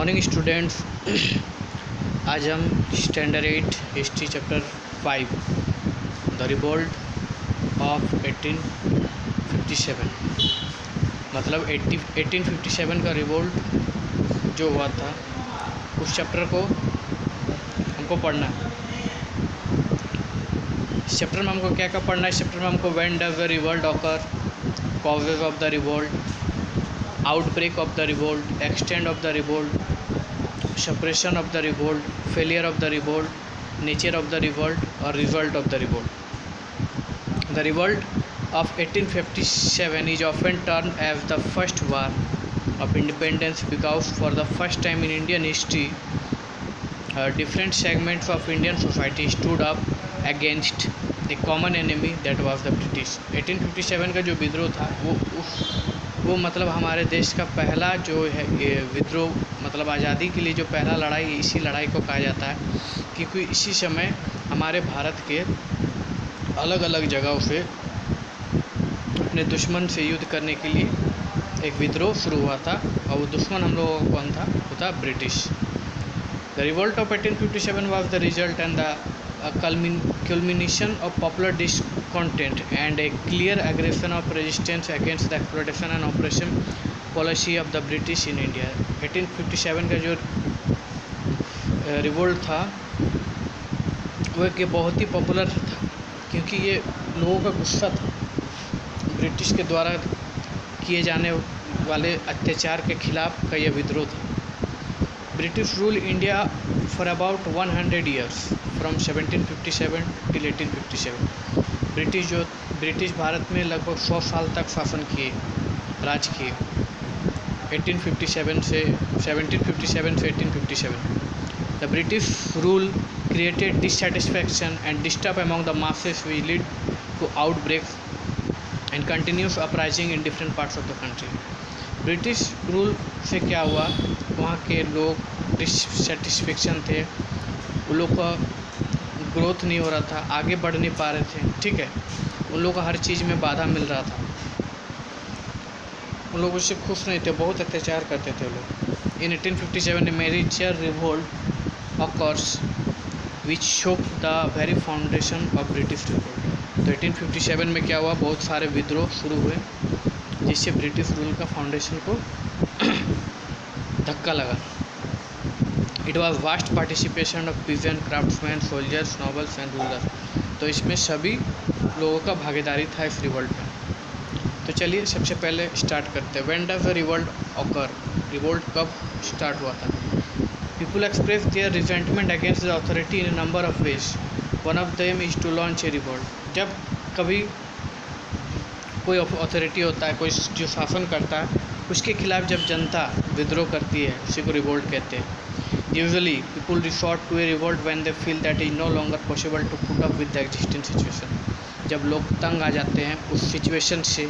Morning students. आज हम standard 8 history chapter 5 the revolt of 1857 मतलब 1857 का रिवोल्ट जो हुआ था उस चैप्टर को हमको पढ़ना है। इस चैप्टर में हमको क्या क्या पढ़ना है? इस चैप्टर में हमको when does the revolt occur, causes of the revolt, outbreak of the revolt, extend of the revolt, suppression of the revolt, failure of the revolt, nature of the revolt or result of the revolt. The revolt of 1857 is often termed as the first war of independence because for the first time in Indian history different segments of Indian society stood up against a common enemy that was the British. 1857 का जो विद्रोह था वो मतलब हमारे देश का पहला जो है विद्रोह, मतलब आज़ादी के लिए जो पहला लड़ाई, इसी लड़ाई को कहा जाता है क्योंकि इसी समय हमारे भारत के अलग अलग जगहों से अपने दुश्मन से युद्ध करने के लिए एक विद्रोह शुरू हुआ था और वो दुश्मन हम लोगों का कौन था? वो था British. The revolt of 1857 was the result and the culmination of popular discontent and a clear aggression of resistance against the exploitation and oppression policy of the British in India. 1857 का जो रिवोल्ट था वो एक बहुत ही popular था क्योंकि ये लोगों का गुस्सा था ब्रिटिश के द्वारा किए जाने वाले अत्याचार के खिलाफ का यह विद्रोह था। British rule India for about 100 years from 1757 till 1857। British Bharat में लगभग 100 साल तक शासन किए, राज किए 1757 से 1857। The British rule created dissatisfaction and disturb among the masses which lead to outbreak and continuous uprising in different parts of the country. British rule से क्या हुआ? वहाँ के लोग डिससेटिस्फेक्शन थे, उन लोग का ग्रोथ नहीं हो रहा था, आगे बढ़ नहीं पा रहे थे, ठीक है। उन लोगों को हर चीज़ में बाधा मिल रहा था, उन लोग उससे खुश नहीं थे, बहुत अत्याचार करते थे लोग। इन 1857 मेजर रिवोल्ट ऑकर्स विच शोक the very foundation of British revolt. तो 1857 में क्या हुआ? बहुत सारे विद्रोह शुरू हुए जिससे ब्रिटिश रूल का फाउंडेशन को धक्का लगा। It was vast participation of peasant, craftsman, soldiers, nobles and ruler. तो इसमें सभी लोगों का भागीदारी था इस रिवोल्ट में। तो चलिए सबसे पहले स्टार्ट करते हैं। When does the revolt occur? Revolt कब स्टार्ट हुआ था? People express their resentment against the authority in a number of ways. One of them is to launch a revolt. जब कभी कोई अथॉरिटी होता है, कोई जो शासन करता है, उसके खिलाफ जब जनता विद्रोह करती है उसी को रिवोल्ट कहते हैं। Usually, people resort to a revolt when they feel that it is no longer possible to put up with the existing situation. जब लोग तंग आ जाते हैं उस सिचुएशन से,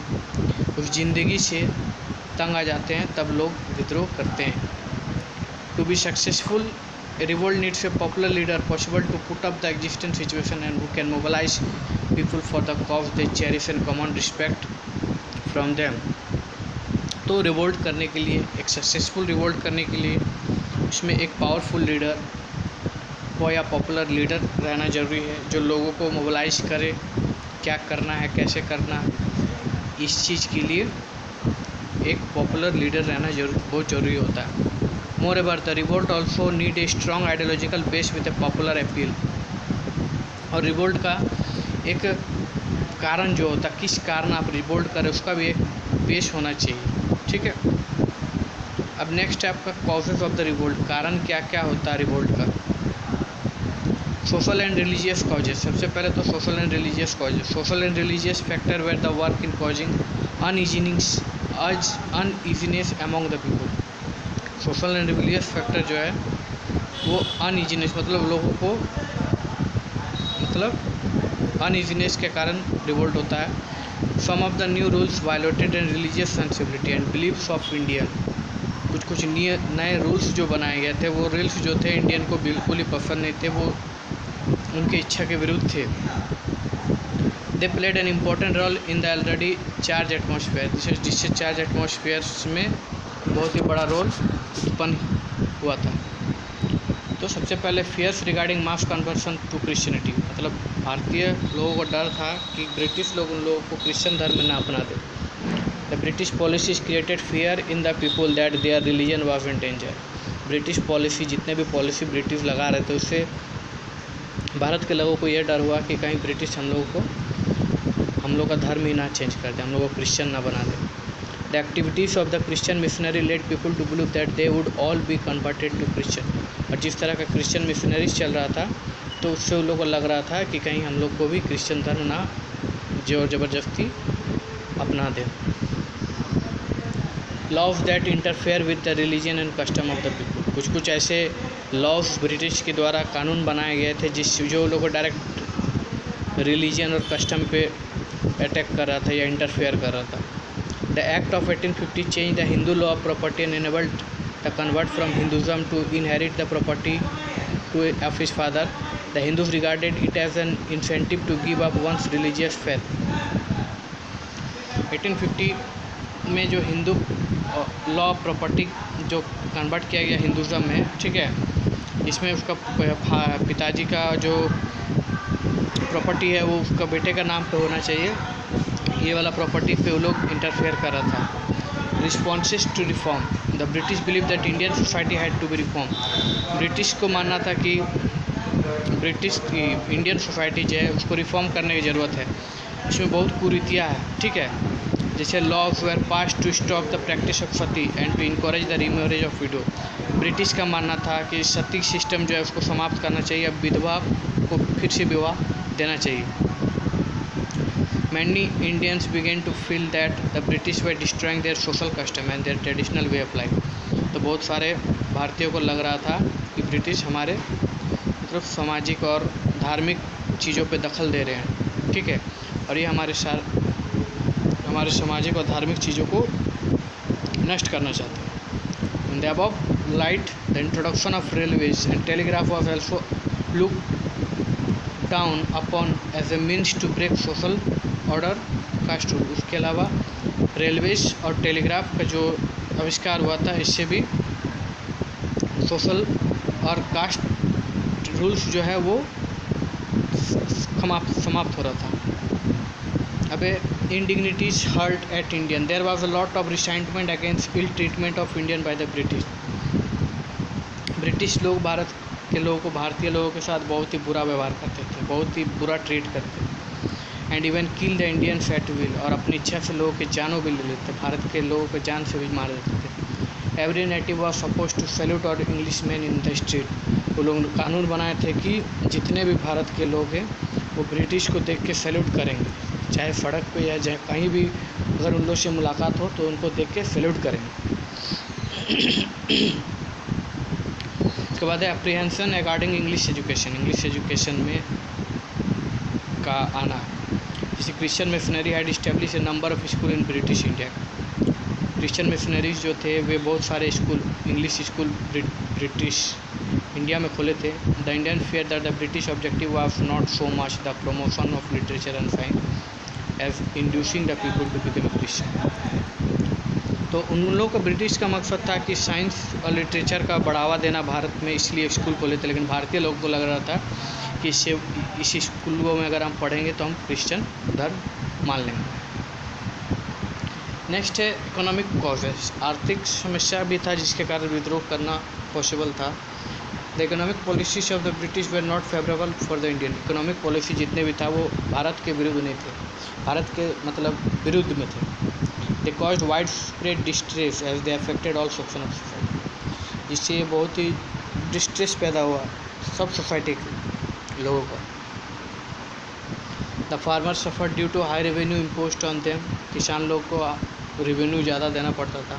उस ज़िंदगी से तंग आ जाते हैं, तब लोग विद्रोह करते हैं। To be successful, a revolt needs a popular leader possible to put up the existing situation and who can mobilize people for the cause they cherish and command respect from them. तो revolt करने के लिए, एक successful revolt करने के लिए उसमें एक पावरफुल लीडर हो या पॉपुलर लीडर रहना ज़रूरी है जो लोगों को मोबिलाइज करे, क्या करना है, कैसे करना है, इस चीज़ के लिए एक पॉपुलर लीडर रहना बहुत ज़रूरी होता है। Moreover the revolt also need a strong ideological base with a popular appeal. और रिवोल्ट का एक कारण जो होता है, किस कारण आप रिवोल्ट करें, उसका भी एक बेस होना चाहिए, ठीक है। अब नेक्स्ट है आपका कॉजेज ऑफ द रिवोल्ट। कारण क्या क्या होता है रिवोल्ट का? Social and religious causes. सबसे पहले तो social and religious causes. Social and religious factor were the work in causing uneasiness among the people. Social and religious factor जो है वो अनइजीनेस मतलब लोगों को अनइजीनेस के कारण रिवोल्ट होता है। Some of the new rules violated and religious sensibility and beliefs of Indian. कुछ नए रूल्स जो बनाए गए थे, वो रूल्स जो थे इंडियन को बिल्कुल ही पसंद नहीं थे, वो उनकी इच्छा के विरुद्ध थे। They played an important role in the already charge atmosphere, जिससे चार्ज एटमॉस्फेयर में बहुत ही बड़ा रोल उत्पन्न हुआ था। तो सबसे पहले fears regarding mass conversion to Christianity, मतलब भारतीय लोगों को डर था कि ब्रिटिश लोग उन लोगों को क्रिश्चियन धर्म में ना अपना दे। The British policies created fear in the people that their religion was in danger. British policy, जितने भी पॉलिसी ब्रिटिश लगा रहे थे, उससे भारत के लोगों को यह डर हुआ कि कहीं ब्रिटिश हम लोग का धर्म ही ना चेंज कर दे, हम लोग को क्रिश्चियन ना बना दे। The activities of the Christian missionary led people to believe that they would all be converted to Christian. और जिस तरह का क्रिश्चियन मिशनरीज चल रहा था, तो उससे उन लोगों को लग रहा था कि कहीं हम लोग को भी क्रिश्चियन धर्म ना जोर ज़बरदस्ती अपना दे। Laws that interfere with the religion and custom of the people, कुछ ऐसे लॉज ब्रिटिश के द्वारा कानून बनाए गए थे जो लोगों को डायरेक्ट रिलीजन और कस्टम पे अटैक कर रहा था या इंटरफेयर कर रहा था। The act of 1850 change the Hindu law of property and enabled the convert from Hinduism to inherit the property to of his father. The Hindus regarded it as an incentive to give up one's religious faith. 1850 में जो Hindu law of property जो convert किया गया Hinduism में, ठीक है, इसमें उसका पिताजी का जो प्रॉपर्टी है वो उसका बेटे का नाम पे होना चाहिए, ये वाला प्रॉपर्टी पे वो लोग इंटरफेयर कर रहा था। Responses to reform, the British believe that Indian society had to be reform. British को मानना था कि ब्रिटिश इंडियन सोसाइटी जो है उसको रिफॉर्म करने की ज़रूरत है, इसमें बहुत कुरीतियाँ हैं, ठीक है। जैसे laws were pass to stop the practice of sati and to encourage the remarriage of widow. British का मानना था कि सती सिस्टम जो है उसको समाप्त करना चाहिए, अब विधवा को फिर से विवाह देना चाहिए। Many Indians began to feel that the British were destroying their social custom and their traditional way of life। तो बहुत सारे भारतीयों को लग रहा था कि ब्रिटिश हमारे मतलब सामाजिक और धार्मिक चीज़ों पे दखल दे रहे हैं, ठीक है, और ये हमारे सामाजिक और धार्मिक चीज़ों को नष्ट करना चाहते हैं। In the above light, the introduction of railways and telegraph was also looked down upon as a means to break social order, caste rule. उसके अलावा रेलवेज और टेलीग्राफ का जो आविष्कार हुआ था, इससे भी सोशल और कास्ट रूल्स जो है वो समाप्त हो रहा था। अबे indignities hurt at Indian, there was a lot of resentment against ill treatment of Indian by the British. British लोग भारत के लोगों को, भारतीय लोगों के साथ बहुत ही बुरा व्यवहार करते थे, बहुत ही बुरा ट्रीट करते थे। And even kill the Indians eight will, और अपनी इच्छा से लोगों की जानों भी ले लेते, भारत के लोगों को जान से भी मार देते थे। Every native was suppose to salute और English man in the street. वो लोग कानून बनाए थे कि जितने भी भारत के लोग हैं वो ब्रिटिश को देख के सैल्यूट करेंगे, चाहे सड़क पे या चाहे कहीं भी अगर उन लोग से मुलाकात हो तो उनको देख के सैल्यूट करेंगे। उसके बाद है अप्रीहेंशन अकॉर्डिंग इंग्लिश एजुकेशन में का आना। जैसे Christian missionary had establish a number of school in British India. Christian missionaries जो थे वे बहुत सारे school, English school British India में खोले थे। The Indian fear that the British objective was not so much the promotion of literature and science as inducing the people to become Christian. तो उन लोगों का ब्रिटिश का मकसद था कि साइंस और लिटरेचर का बढ़ावा देना भारत में, इसलिए स्कूल खोले थे। लेकिन भारतीय लोगों को लग रहा था कि इस स्कूलों में अगर हम पढ़ेंगे तो हम क्रिश्चियन धर्म मान लेंगे। नेक्स्ट है इकोनॉमिक कॉजेज। आर्थिक समस्या भी था जिसके कारण विद्रोह करना पॉसिबल था। The economic policies of the British were not favourable for the Indian. Economic policy जितने भी था वो भारत के विरुद्ध नहीं थे, भारत के मतलब विरुद्ध में थे। They caused wide spread distress as they affected all section of society. जिससे ये बहुत ही डिस्ट्रेस पैदा हुआ सब सोसाइटी के लोगों को। The farmer suffer due to high revenue imposed on them. किसान लोग को रेवेन्यू ज़्यादा देना पड़ता था।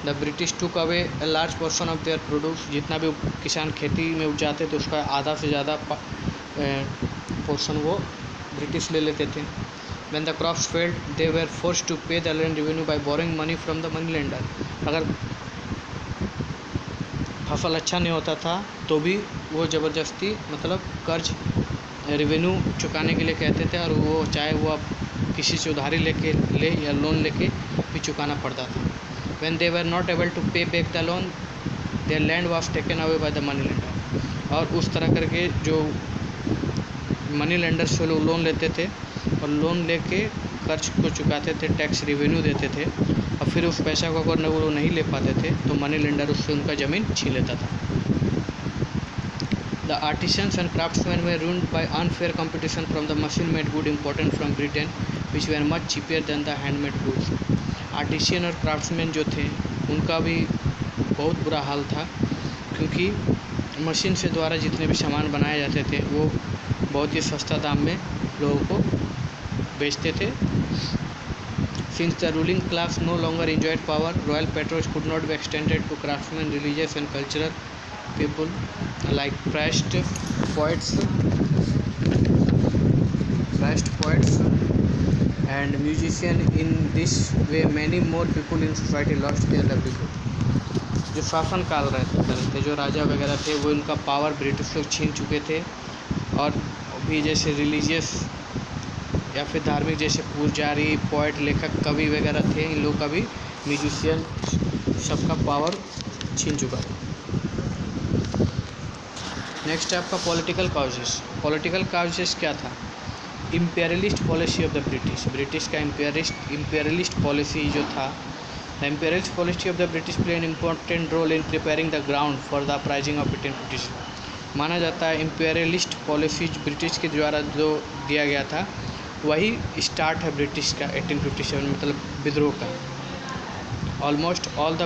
The British took away a large portion of their produce. जितना भी किसान खेती में उपजाते थे उसका आधा से ज़्यादा पोर्शन वो ब्रिटिश ले लेते थे। When the crops failed, they were forced to pay the land revenue by borrowing money from the money lender। अगर फसल अच्छा नहीं होता था तो भी वो ज़बरदस्ती मतलब कर्ज रेवेन्यू चुकाने के लिए कहते थे, और वो चाहे वो अब किसी से उधारी ले या लोन लेके भी चुकाना पड़ता था। When they were not able to pay back the loan, there land was taken away by the money lender. और उस तरह करके जो मनी लेंडर से लोग लोन लेते थे और लोन लेके कर्ज को चुकाते थे, टैक्स रिवेन्यू देते थे, और फिर उस पैसा को अगर वो नहीं ले पाते थे तो मनी लेंडर उससे उनका ज़मीन छीन लेता था। The artisans and craftsmen were ruined by unfair competition from the machine-made goods imported from Britain, which were much cheaper than the handmade goods. Artisan और क्राफ्ट्समैन जो थे उनका भी बहुत बुरा हाल था, क्योंकि मशीन से द्वारा जितने भी सामान बनाए जाते थे वो बहुत ही सस्ता दाम में लोगों को बेचते थे। Since the ruling class no longer enjoyed power, royal patronage could not be extended to craftsmen, religious and cultural people like priests, poets and musicians. In this way many more people in society lost their livelihood. जो शासन काल रहते थे, जो राजा वगैरह थे, वो इनका पावर ब्रिटिश लोग छीन चुके थे, और भी जैसे रिलीजियस या फिर धार्मिक जैसे पुजारी, पोएट, लेखक, कवि वगैरह थे, इन लोग का भी, म्यूजिशियन, सबका पावर छीन चुका था। नेक्स्ट है आपका पॉलिटिकल काउजेस। पॉलिटिकल काउजेस क्या था? Imperialist policy of the British का इम्पेरियलिस्ट पॉलिसी जो था, the imperialist policy of the British play an important role in preparing the ground for the uprising of 1857। माना जाता है इम्पेरियलिस्ट पॉलिसी ब्रिटिश के द्वारा जो दिया गया था वही स्टार्ट है ब्रिटिश का 1857 मतलब विद्रोह का। Almost all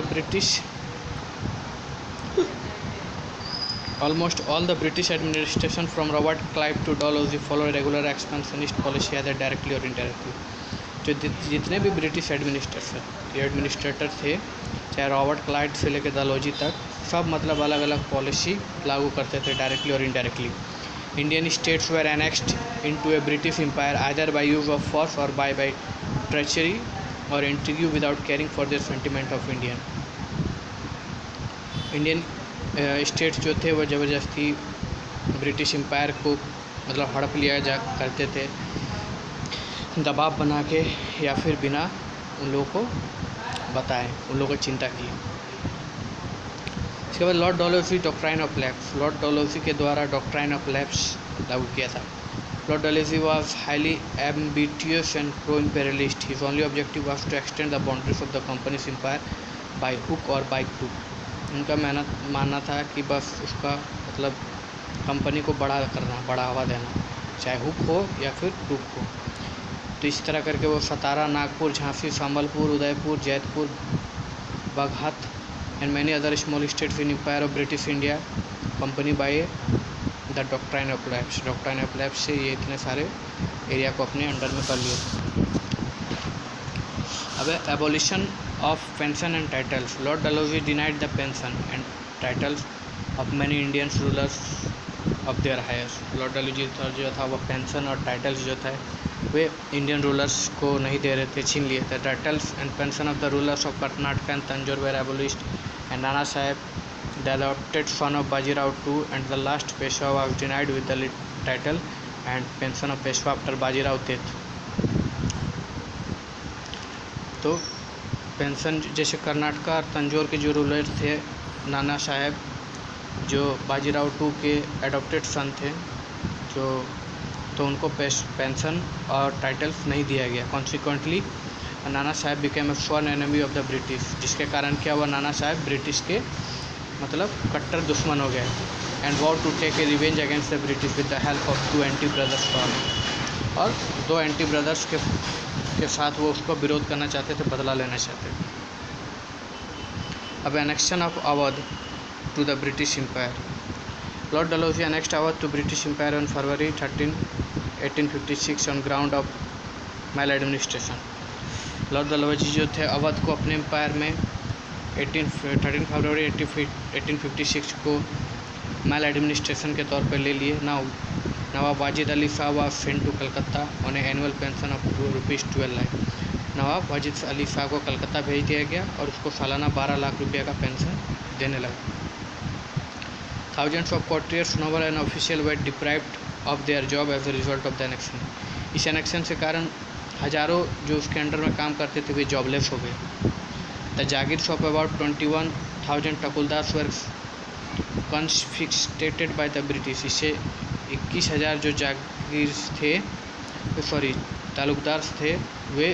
the British administration from Robert Clive to Dalhousie follow regular expansionist policy either directly or indirectly. जो जितने भी ब्रिटिश एडमिनिस्ट्रेटर थे, चाहे रॉबर्ट क्लाइव से लेकर डलहौजी तक, सब मतलब अलग अलग पॉलिसी लागू करते थे directly or indirectly. Indian states were annexed into a British empire either by use of force or by treachery or intrigue without caring for their sentiment of Indian states जो थे वो ज़बरदस्ती ब्रिटिश एम्पायर को मतलब हड़प लिया जा करते थे, दबाव बना के या फिर बिना उन लोगों को बताए, उन लोगों को चिंता की। इसके बाद Lord Dalhousie doctrine of lapse. Lord Dalhousie के द्वारा डॉक्ट्राइन ऑफ लैप्स लागू किया था। Lord Dalhousie was highly ambitious and pro imperialist. His only objective was to extend the boundaries of the company's empire by hook और by crook. उनका मानना था कि बस उसका मतलब कंपनी को बढ़ावा देना, चाहे हुक हो या फिर क्रूक हो। तो इस तरह करके वो सतारा, Nagpur, Jhansi, Sambalpur, Udaipur, Jaitpur, बाघात and many other small states in empire of British India company by the doctrine of lapse। doctrine of lapse से ये इतने सारे एरिया को अपने अंडर में कर लिए। अब abolition of pension and titles. Lord Dalhousie denied the pension and titles of many Indian rulers of their heirs. Lord Dalhousie जो था वो पेंशन और टाइटल्स जो था वे इंडियन रूलर्स को नहीं दे रहे थे, छीन लिए थे। Titles and pension of the rulers of Karnataka and Tanjore were abolished and Nana Sahib, the adopted son of Bajirao II and the last Peshwa, was denied with the title and pension of Peshwa after Bajirao death। तो pension जैसे कर्नाटक और तंजौर के जो ruler थे, नाना साहेब जो Bajirao II के adopted सन थे, तो उनको पेंशन और टाइटल्स नहीं दिया गया। कॉन्सिक्वेंटली नाना साहब बिकेम ए स्वर्ण एनिमी ऑफ द ब्रिटिश, जिसके कारण क्या हुआ, नाना साहब ब्रिटिश के मतलब कट्टर दुश्मन हो गए। And want to take a revenge against the British with the help of 2 anti brothers. और 2 एंटी ब्रदर्स के साथ वो उसको विरोध करना चाहते थे, बदला लेना चाहते थे। अब annexation of Awadh to the British empire. Lord Dalhousie annexed Awadh to British empire on February 13, 1856 on ground of maladministration. Lord Dalhousie जो थे अवध को अपने एम्पायर में 13 फरवरी 1856 को मैल एडमिनिस्ट्रेशन के तौर पर ले लिए। Nawab Wajid Ali Shah was sent to Calcutta on annual pension of ₹12 lakh. Nawab Wajid Ali Shah को कलकत्ता भेज दिया गया और उसको सालाना 12 लाख रुपये का पेंशन देने लगा। Thousands of courtiers, noble and official were deprived of their job as a result of the annexation. इस एनेक्शन के कारण हज़ारों जो उसके अंडर में काम करते थे वे जॉबलेस हो गए। The jagirs of about 21,000 taluqdars were confiscated by the British. इससे 21,000 जो जागीर थे, सॉरी तालुकदार थे, वे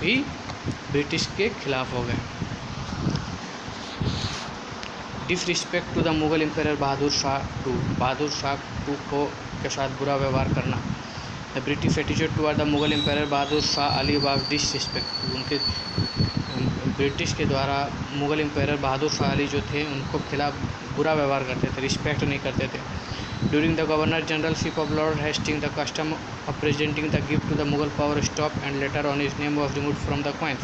भी ब्रिटिश के खिलाफ हो गए। Disrespect to the Mughal empire Bahadur Shah two को के साथ बुरा व्यवहार करना। The British attitude toward the Mughal empire Bahadur Shah Ali was disrespect. उनके ब्रिटिश के द्वारा मुगल एम्पायर बहादुर शाह अली जो थे उनको खिलाफ बुरा व्यवहार करते थे, रिस्पेक्ट नहीं करते थे। During the governor generalship of Lord Hasting the custom of presenting the gift to the Mughal power stop and later on his name was removed from the coins.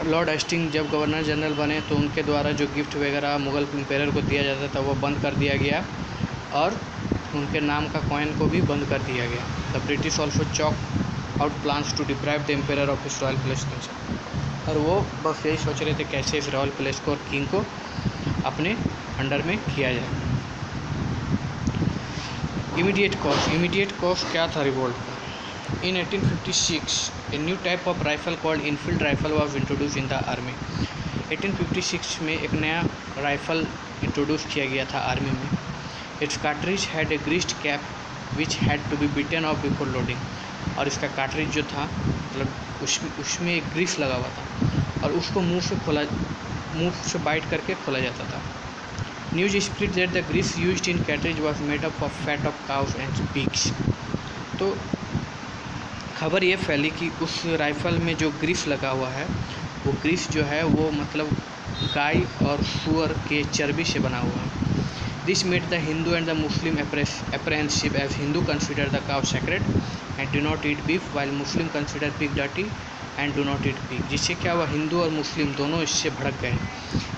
Lord Hasting जब गवर्नर जनरल बने तो उनके द्वारा जो gift वगैरह Mughal empire को दिया जाता था वो बंद कर दिया गया और उनके नाम का कॉइन को भी बंद कर दिया गया। The British also chalk out plans to deprive the empire of his royal place kingship. और वो बस यही सोच रहे थे कैसे इस रॉयल प्लेस को और किंग को अपने अंडर में किया जाए। इमीडिएट कॉज क्या था रिवोल्ट का? इन 1856 a new type of rifle called Enfield rifle was introduce in the army. 1856 में एक नया राइफल इंट्रोड्यूस किया गया था आर्मी में। Its cartridge had a greased cap which had to be bitten off before loading. और इसका कार्ट्रिज जो था मतलब उसमें एक ग्रीस लगा हुआ था और उसको मुंह से बाइट करके खोला जाता था। News spread that the grease used in cartridge was made up of fat of cows and pigs. तो खबर ये फैली कि उस राइफल में जो ग्रीस लगा हुआ है वो ग्रीस जो है वो मतलब गाय और सुअर के चर्बी से बना हुआ है। This made the Hindu and the Muslim apprehensive, as Hindu consider the cow sacred and do not eat beef, while Muslim consider pig dirty and do not eat pig। जिससे क्या हुआ, हिंदू और मुस्लिम दोनों इससे भड़क गए,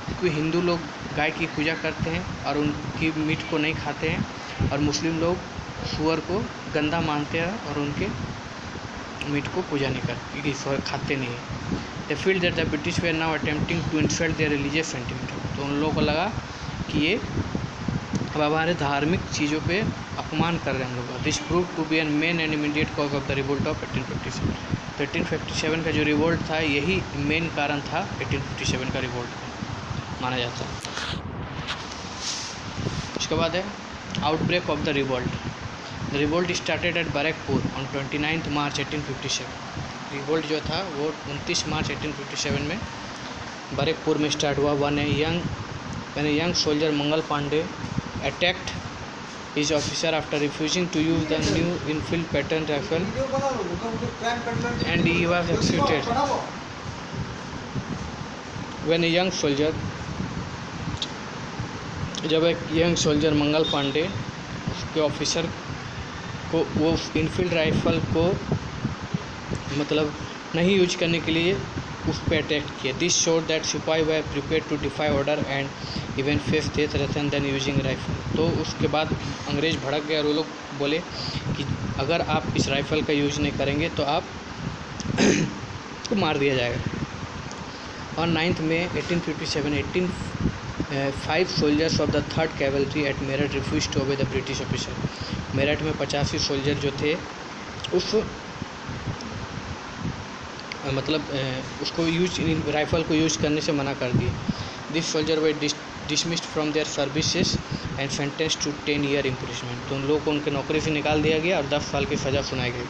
क्योंकि हिंदू लोग गाय की पूजा करते हैं और उनकी मीट को नहीं खाते हैं और मुस्लिम लोग सुअर को गंदा मानते हैं और उनके मीट को पूजा नहीं करते, खाते नहीं हैं। They feel that the British were now attempting to insult their religious sentiment। तो उन लोगों को लगा कि ये अब हमारे धार्मिक चीज़ों पे अपमान कर रहे हैं हम लोग। This prove to be an main and immediate cause of the revolt of 1857। तो 1857 का जो रिवोल्ट था यही मेन कारण था 1857 का रिवोल्ट माना जाता है। उसके बाद है outbreak of the revolt. The revolt started at Barrackpore on 29 March 1857। Revolt जो था वो 29 मार्च 1857 में बैरकपुर में स्टार्ट हुआ। One a young soldier Mangal Pandey attacked his officer after refusing to use the new infield pattern rifle and he was executed। when a young soldier जब एक young soldier Mangal Pandey उसके officer को वो इनफील्ड राइफल को मतलब नहीं यूज करने के लिए उस पर अटैक किया। This showed that sipahi were prepare to defy order and even face death rather than using rifle. तो उसके बाद अंग्रेज़ भड़क गए और वो लोग बोले कि अगर आप इस राइफ़ल का यूज नहीं करेंगे तो आप को मार दिया जाएगा। और 9 May 1857 5 soldiers of the 3rd cavalry at Meerut refuse to obey the British officer. Meerut में 85 सोल्जर जो थे उस मतलब उसको राइफ़ल को यूज करने से मना कर दिए। This soldier were dismissed from their services and sentence to 10 year imprisonment. तो उन लोगों को उनके नौकरी से निकाल दिया गया और 10 साल की सज़ा सुनाई गई।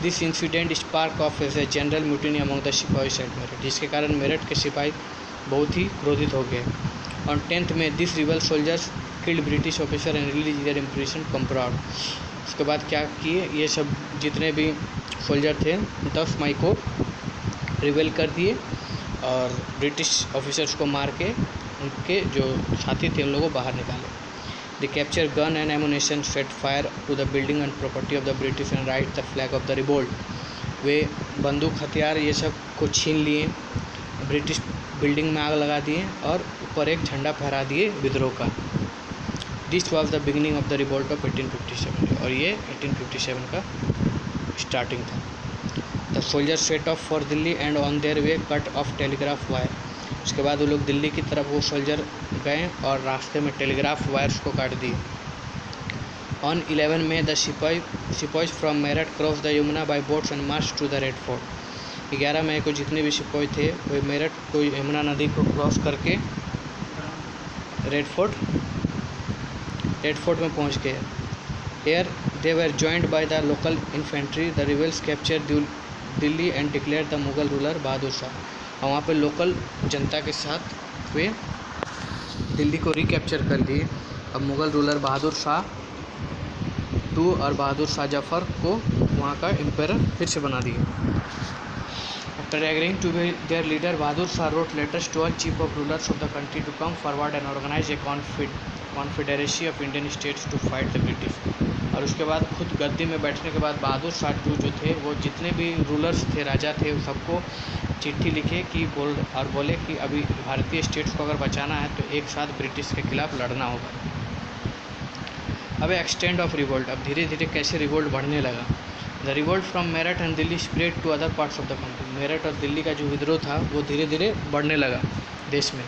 This incident spark off as a general mutiny among the sipahis at Meerut, जिसके कारण मेरठ के सिपाही बहुत ही क्रोधित हो गए। On 10 May this rebel soldiers killed British officer and release their imprison comrade. उसके बाद क्या किए, ये सब जितने भी सोल्जर थे 10 मई को रिबेल कर दिए और ब्रिटिश ऑफिसर्स को मार के उनके जो साथी थे उन लोगों को बाहर निकाले। The capture gun and ammunition, set fire to the building and property of the British and right the flag of the revolt. वे बंदूक हथियार ये सब को छीन लिए, ब्रिटिश बिल्डिंग में आग लगा दिए और ऊपर एक झंडा फहरा दिए विद्रोह का। This was the beginning of the revolt of 1857। और ये 1857 का स्टार्टिंग था। The soldier set of for Delhi and on their way cut off telegraph wire. उसके बाद वो लोग दिल्ली की तरफ वो सोल्जर गए और रास्ते में टेलीग्राफ वायर्स को काट दिए। On 11 May the sipahis from Meerut cross the Yamuna by boats and march to the Red Fort. 11 मई को जितने भी सिपाही थे वे मेरठ को यमुना नदी को क्रॉस करके रेड फोर्ट में पहुंच गए। Here they were joined by the local infantry. The rebels captured Delhi and declare the Mughal ruler Bahadur Shah. और वहाँ पे लोकल जनता के साथ वे दिल्ली को रिकैप्चर कर लिए। अब मुग़ल रूलर बहादुर शाह टू और बहादुर शाह जफ़र को वहाँ का एम्पायर फिर से बना दिए। After agreeing to be their leader, Bahadur Shah wrote letters to all chief of rulers of the country to come forward and organize a confederacy of Indian states to fight the British। और उसके बाद खुद गद्दी में बैठने के बाद बहादुर शाह जो थे वो जितने भी रूलर्स थे, राजा थे, सबको चिट्ठी लिखे कि बोले कि अभी भारतीय स्टेट्स को अगर बचाना है तो एक साथ ब्रिटिश के खिलाफ लड़ना होगा। अब एक्सटेंड ऑफ रिवोल्ट, अब धीरे धीरे कैसे रिवोल्ट बढ़ने लगा। The revolt from Meerut and Delhi spread to other parts of the country. Meerut और दिल्ली का जो विद्रोह था वो धीरे धीरे बढ़ने लगा देश में।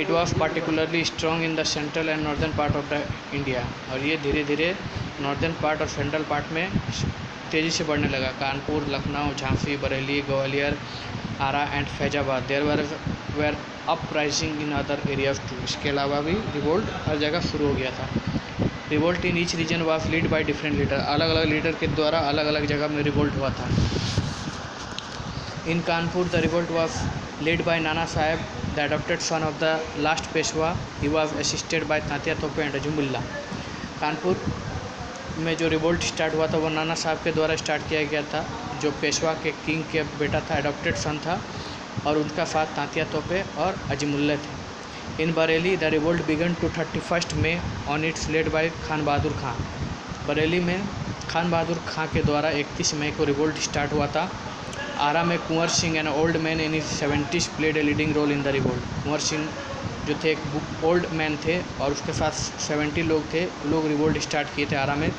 It was particularly strong in the central and northern part of the India. और ये धीरे धीरे नॉर्दर्न पार्ट और सेंट्रल पार्ट में तेज़ी से बढ़ने लगा। Kanpur, Lucknow, Jhansi, Bareilly, Gwalior, Arrah and Faizabad there were uprising in other areas too. इसके अलावा भी रिवोल्ट हर जगह शुरू हो गया था। Revolt in each reason was lead by different leader. अलग अलग लीडर के द्वारा अलग अलग जगह में रिवोल्ट हुआ था। In Kanpur the revolt was lead by Nana Saheb, the adopted son of the last Peshwa. He was assisted by Tantia Tope and Azimullah. Kanpur में जो रिवोल्ट स्टार्ट हुआ था वो नाना साहब के द्वारा स्टार्ट किया गया था, जो पेशवा के किंग के बेटा था, अडॉप्टेड सन था, और उनका साथ तांतिया तोपे और अजमुल्ला थे। In Bareilly the revolt began to 31 May on its led by Khan Bahadur Khan. Bareilly में खान बहादुर खां के द्वारा 31 मई को रिवोल्ट स्टार्ट हुआ था। आरा में Kunwar Singh an old man in his 70s played a leading role in the revolt. Kunwar Singh जो थे एक ओल्ड मैन थे और उसके साथ 70 लोग थे, लोग रिवोल्ट स्टार्ट किए थे आरा में।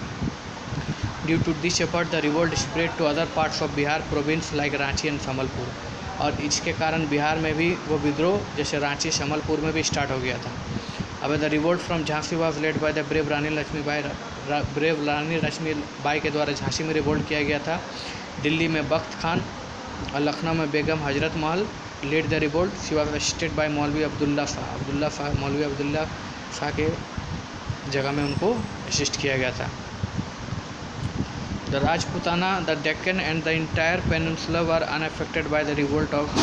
Due to this effort the revolt spread to other parts of Bihar province like Ranchi and Sambalpur. और इसके कारण बिहार में भी वो विद्रोह जैसे रांची, संबलपुर में भी स्टार्ट हो गया था। अब the revolt from Jhansi was led by the brave Rani Lakshmibai के द्वारा झांसी में रिवोल्ट किया गया था। दिल्ली में बख्त खान और लखनऊ में Begum Hazrat Mahal led the revolt. She was assisted by Maulvi Abdullah Shah. मौलवी अब्दुल्ला शाह के जगह में उनको असिस्ट किया गया था। The Rajputana, the Deccan and the entire peninsula were unaffected by the revolt of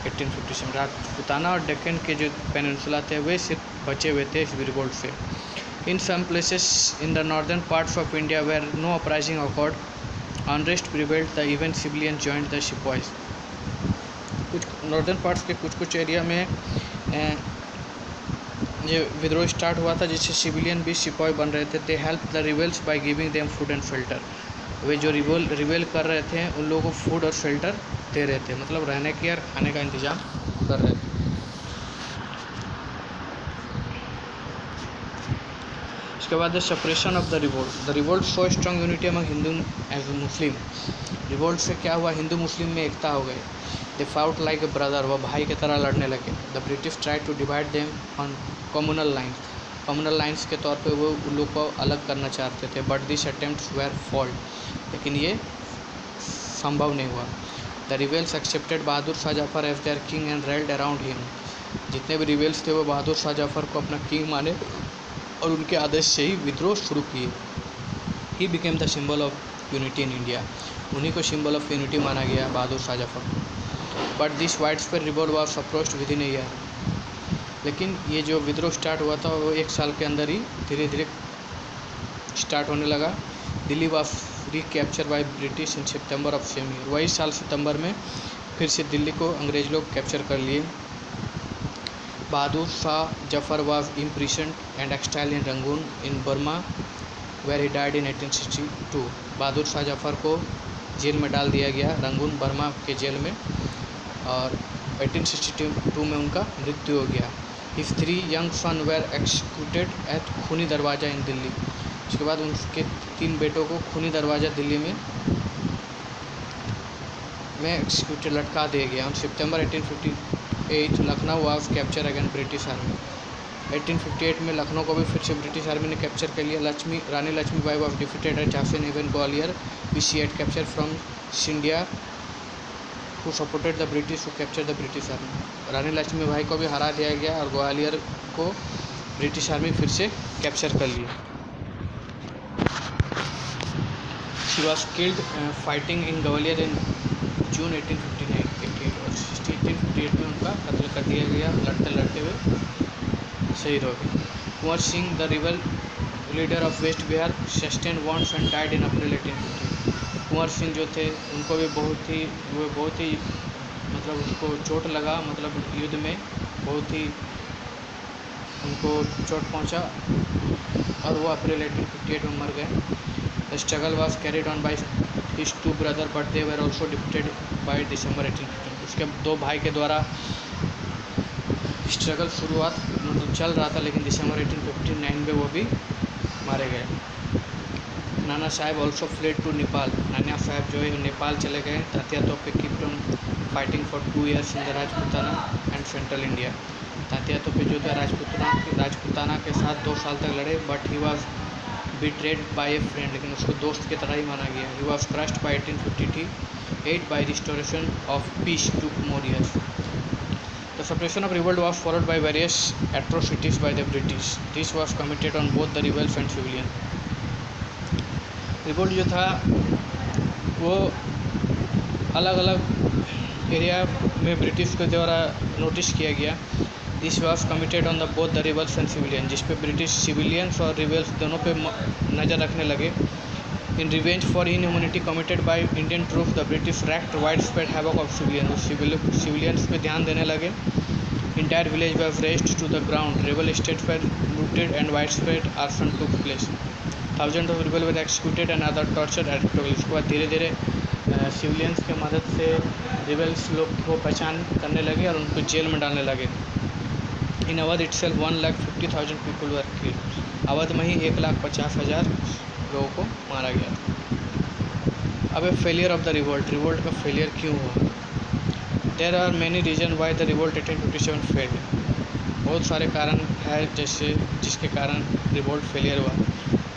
1857। Rajputana और डेक्कन के जो पेनिनसुला थे वे सिर्फ बचे हुए थे इस रिवोल्ट से। In some places in the northern parts of India where no uprising occurred, unrest prevailed, the even civilians joined the sepoys। कुछ नॉर्दर्न पार्ट्स के कुछ एरिया में जो विद्रोह स्टार्ट हुआ था जिससे सिविलियन भी सिपाही बन रहे थे। They help the rebels by giving them food and shelter. वे जो रिवेल कर रहे थे उन लोगों को फूड और शेल्टर दे रहे थे, मतलब रहने की और खाने का इंतजाम कर रहे थे। उसके बाद the separation of the revolt so strong unity among Hindu as Muslim. Revolt से क्या हुआ, हिंदू मुस्लिम में एकता हो गई। They fought like a brother, वह भाई की तरह लड़ने लगे। The British try to divide them on communal lines के तौर पे वो उन लोग को अलग करना चाहते थे। But this attempts were foiled, लेकिन ये संभव नहीं हुआ। The rebels accepted Bahadur Shah Zafar as their king and rallied around him. जितने भी रिवेल्स थे वो बहादुर शाह जफर को अपना किंग माने और उनके आदेश से ही विद्रोह शुरू किए। He became the symbol of unity in India. उन्हीं को सिंबल ऑफ यूनिटी माना गया Bahadur Shah Zafar. But this wide spread revolt was suppressed within a year. लेकिन ये जो विद्रोह स्टार्ट हुआ था वो एक साल के अंदर ही धीरे धीरे स्टार्ट होने लगा। Delhi was recapture by British in September of same year. वही साल सितंबर में फिर से दिल्ली को अंग्रेज लोग कैप्चर कर लिए। Bahadur Shah Zafar was imprisoned and exiled in Rangoon in Burma where he died in 1862। Bahadur Shah Zafar को जेल में डाल दिया गया, रंगून बर्मा के जेल में, और 1862 में उनका मृत्यु हो गया। His 3 young son were executed at Khooni Darwaza इन दिल्ली। उसके बाद उनके 3 बेटों को खूनी दरवाज़ा दिल्ली में एक्सिक्यूटेड लटका दिया गया। On September 1858 Lucknow was capture again British army. 1858 में लखनऊ को भी फिर से ब्रिटिश आर्मी ने कैप्चर कर लिया। Rani Lakshmibai was defeated at Jhansi and even Gwalior which she had capture from Scindia who supported the British to capture the British army. Rani Lakshmibai को भी हरा दिया गया और ग्वालियर को ब्रिटिश आर्मी फिर से कैप्चर कर ली. She was killed fighting in Gwalior in June 1858 और 1858 में उनका कत्ल कर दिया गया लड़ते लड़ते हुए शहीद हो गए. Kunwar Singh the rebel leader of west Bihar sustain wounds and died in April 1850. Kunwar Singh जो थे उनको भी बहुत ही मतलब उनको चोट लगा, मतलब युद्ध में बहुत ही उनको चोट पहुंचा और वो अप्रैल 1858 में मर गए. The struggle was carried on by his two brother but they were also defeated by December 1815. उसके दो भाई के द्वारा स्ट्रगल शुरुआत मतलब चल रहा था, लेकिन दिसंबर 1859 में वो भी मारे गए. नाना साहब ऑल्सो फ्लेड टू नेपाल. नाना साहब जो है नेपाल चले गए. तात्या तोपे kept on fighting for 2 years in the Rajputana and central India. Tatya तोपे जो थे राजपूताना के साथ 2 साल तक लड़े, but he was betrayed by a friend, लेकिन उसको दोस्त की तरह ही माना गया. He was crushed by 1858 by restoration of peace took more years. The suppression of revolt was followed by various atrocities by the British. This was committed on both the rebels and civilians. Revolt जो था वो अलग अलग area में British के द्वारा notice किया गया. This was committed on the both the rebels and civilian, जिस पे ब्रिटिश सिविलियंस और रिबल्स दोनों पे नज़र रखने लगे. In revenge for inhumanity committed by Indian troops the British reacted wide spread havoc of civilians पे ध्यान देने लगे. Entire village was razed to the ground. Rebel state पर looted and wide spread arson took place. Thousand of rebel were executed and other tortured एडिक्टोल. उसके बाद धीरे धीरे सिविलियंस के मदद से रिबल्स लोग को पहचान करने लगे और उनको जेल में डालने लगे. In Awadh itself 1,50,000 people were killed. Awadh में ही 1,50,000 लोगों को मारा गया था. अब failure of the revolt. Revolt का फेलियर क्यों हुआ? There are many reason why the revolt 1857 failed. बहुत सारे कारण है जैसे जिसके कारण रिवोल्ट फेलियर हुआ.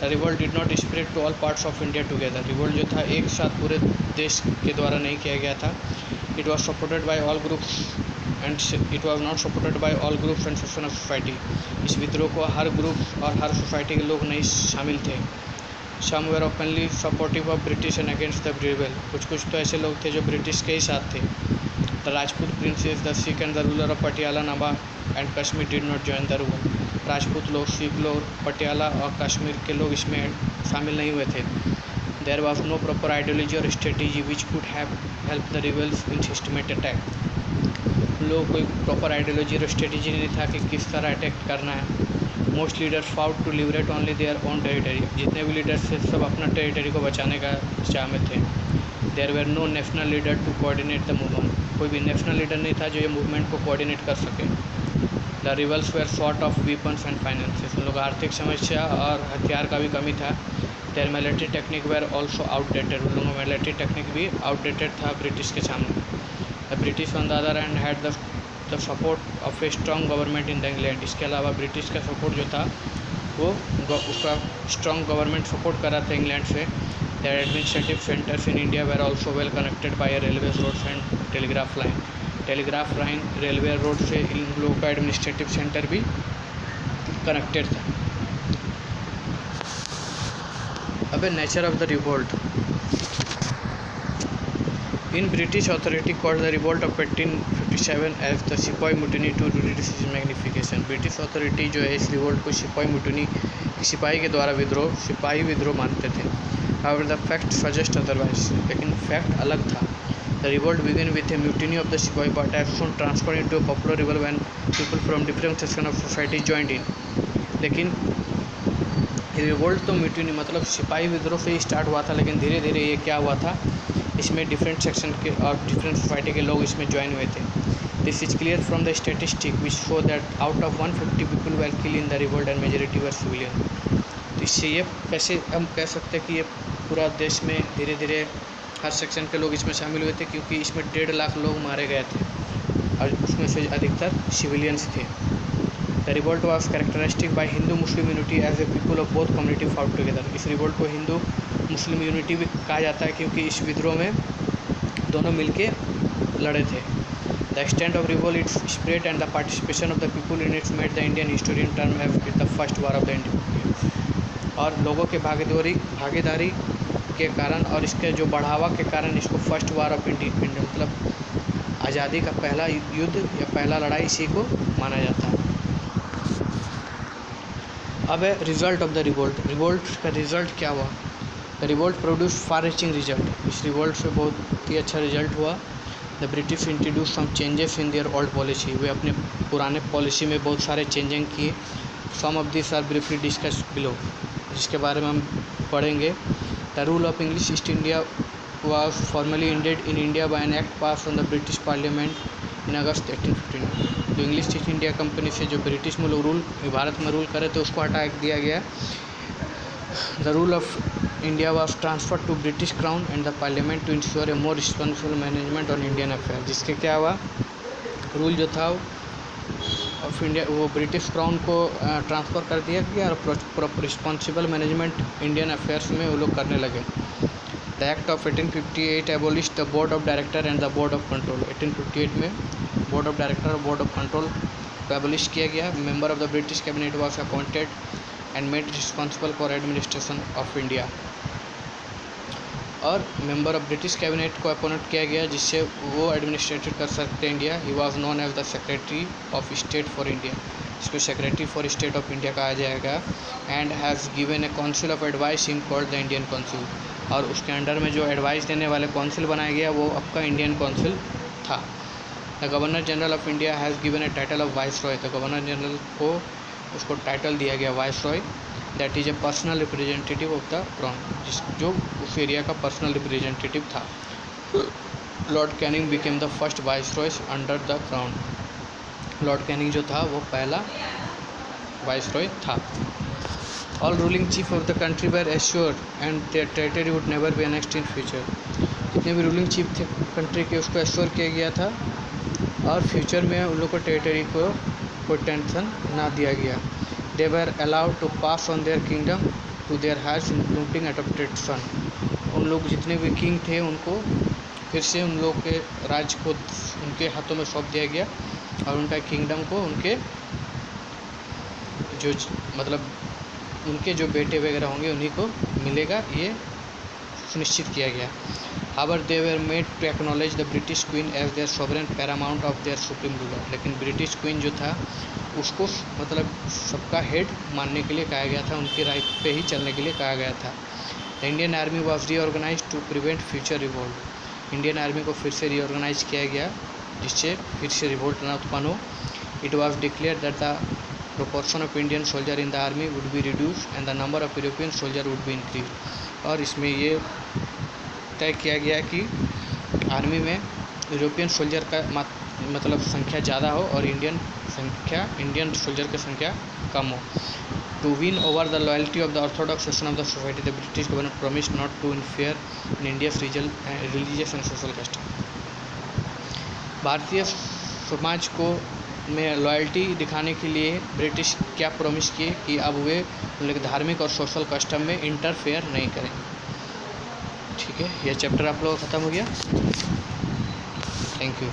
The revolt did not spread to all parts of India together. Revolt जो था एक साथ पूरे देश के द्वारा नहीं किया गया था. It was supported by all groups and it was not supported by all groups and section of society. इस विद्रोह को हर ग्रुप और हर सोसाइटी के लोग नहीं शामिल थे. Some were openly supportive of British and against the rebel. कुछ तो ऐसे लोग थे जो ब्रिटिश के ही साथ थे. The Rajput princess, the Sikh and the ruler of Patiala, Nabha and Kashmir did not join the revolt. Rajput लोग, सिख लोग, पटियाला और कश्मीर के लोग इसमें शामिल नहीं हुए थे. There was no proper ideology और strategy which could have help the rebels in systematic attack. लोग कोई प्रॉपर आइडियोलॉजी और स्ट्रेटेजी नहीं था कि किस तरह अटैक करना है. Most leaders fought to liberate only their own territory. जितने भी लीडर्स थे सब अपना टेरिटरी को बचाने का चाह में थे. There were no national leader to coordinate the movement. कोई भी नेशनल लीडर नहीं था जो ये मूवमेंट को कोऑर्डिनेट कर सके. The rebels were short of weapons and finances. उन लोग आर्थिक समस्या और हथियार का भी कमी था. Their military technique were also outdated. उन लोगों का मिलिट्री टेक्निक भी आउटडेटेड था ब्रिटिश के सामने. The British on the other hand had the support of a strong government in the England. इसके अलावा ब्रिटिश का सपोर्ट जो था वो उसका स्ट्रॉन्ग गवर्नमेंट सपोर्ट कर रहा था इंग्लैंड से. Their administrative centres in India were also well connected by railway roads and telegraph line. Telegraph line railway road से इन लोगों का एडमिनिस्ट्रेटिव सेंटर भी कनेक्टेड था. अब nature of the revolt. In British authority called the revolt of 1857 as the sipahi mutiny to reduce his magnification. British authority जो है इस रिवोल्ट को सिपाही मुटिनी, सिपाही के द्वारा विद्रोह, सिपाही विद्रोह मानते थे. However the fact suggest otherwise. लेकिन फैक्ट अलग था. The revolt began with a mutiny of the Sipahi but has soon transformed into a popular revolt when people from different sections of society joined in. लेकिन revolt तो mutiny मतलब सिपाही विद्रोह से ही start हुआ था, लेकिन धीरे धीरे ये क्या हुआ था, इसमें डिफरेंट सेक्शन के और डिफरेंट सोसाइटी के लोग इसमें ज्वाइन हुए थे. This is clear from the statistic which show that out of 150 people were kill in the revolt and majority were civilian. तो इससे ये कैसे हम कह सकते हैं कि ये पूरा देश में धीरे धीरे हर सेक्शन के लोग इसमें शामिल हुए थे, क्योंकि इसमें 1.5 लाख लोग मारे गए थे और उसमें से अधिकतर सिविलियंस थे. The revolt was characteristic by Hindu Muslim unity as a people of both community fought together. इस रिवोल्ट को हिंदू मुस्लिम यूनिटी भी कहा जाता है, क्योंकि इस विद्रोह में दोनों मिलके लड़े थे। The extent of revolt, its spread and the participation of the people in its made the Indian historian term as the first war of the India. और लोगों के भागीदारी के कारण और इसके जो बढ़ावा के कारण इसको फर्स्ट वार ऑफ इंडिया मतलब आज़ादी का पहला युद्ध या पहला लड़ाई इसी को माना जाता है। अब है रिजल्ट ऑफ द रिवोल्ट का रिजल्ट क्या हुआ। The revolt produce far reaching result, इस रिवोल्ट से बहुत ही अच्छा रिजल्ट हुआ। The British introduce some changes in their old policy, वे अपने पुराने पॉलिसी में बहुत सारे चेंजिंग किए। Some of this are briefly discuss below, जिसके बारे में हम पढ़ेंगे। The rule of English East India was formally ended in India by an act passed on the British Parliament in August 1859। तो इंग्लिश ईस्ट इंडिया कंपनी से जो British में लोग भारत में रूल करे थे उसको हटा दिया गया। The rule of India was transferred to British crown and the parliament to ensure a more responsible management on Indian affair, जिसके क्या हुआ रूल जो था ऑफ इंडिया वो ब्रिटिश क्राउन को ट्रांसफ़र कर दिया गया और रिस्पॉन्सिबल मैनेजमेंट इंडियन अफेयर्स में वो लोग करने लगे। The act of 1858 abolish the board of director and the board of control, 1858 में बोर्ड ऑफ डायरेक्टर और बोर्ड ऑफ कंट्रोल को एबोलिश किया गया। Member of the British cabinet was appointed and made responsible for administration of India, और member of British cabinet को appoint किया गया जिससे वो एडमिनिस्ट्रेट कर सकते हैं India. He was known as the secretary of state for India, इसको secretary for state of India कहा जाएगा। And has given A council of advice in called the Indian council, और उसके अंडर में जो एडवाइस देने वाले काउंसिल बनाया गया वो आपका इंडियन काउंसिल था। The governor general of India has given A title of vice Roy, तो गवर्नर जनरल को उसको टाइटल दिया गया vice Roy. That is a personal representative of the crown, जो उस एरिया का पर्सनल रिप्रेजेंटेटिव था। Lord Canning became the first vice Roy under the crown, Lord Canning जो था वो पहला वाइस रॉय था। All ruling chief of the country were assured and their territory would never be annexed in future, जितने भी ruling chief थे country के उसको एश्योर किया गया था और फ्यूचर में उन लोग को टेरिटरी को कोई टेंशन ना दिया गया। They were allowed to pass on their kingdom to their house including adopted son, उन लोग जितने भी किंग थे उनको फिर से उन लोग के राज्य को उनके हाथों में सौंप दिया गया और उनका किंगडम को उनके जो मतलब उनके जो बेटे वगैरह होंगे उन्हीं को मिलेगा, ये सुनिश्चित किया गया। However they were made to acknowledge the British queen as their sovereign paramount of their supreme ruler, लेकिन ब्रिटिश क्वीन जो था उसको मतलब सबका हेड मानने के लिए कहा गया था, उनकी राय पे ही चलने के लिए कहा गया था। The Indian army was reorganize to prevent future revolt, Indian army को फिर से रीऑर्गेनाइज किया गया जिससे फिर से रिवोल्ट ना उत्पन्न हो। It was declare that the proportion of Indian soldier in the army would be reduced and the number of European soldier would be increased, और इसमें ये तय किया गया कि आर्मी में यूरोपियन सोल्जर का मतलब संख्या ज़्यादा हो और इंडियन सोल्जर की संख्या कम हो। To win over the loyalty of the orthodox section of the society, the British government promise not to interfere in India's religious and social custom, भारतीय समाज को में लॉयल्टी दिखाने के लिए ब्रिटिश क्या प्रॉमिस किए कि अब वे उनके धार्मिक और सोशल कस्टम में इंटरफेयर नहीं करेंगे। ठीक है, यह चैप्टर आप लोगों का ख़त्म हो गया। Thank you.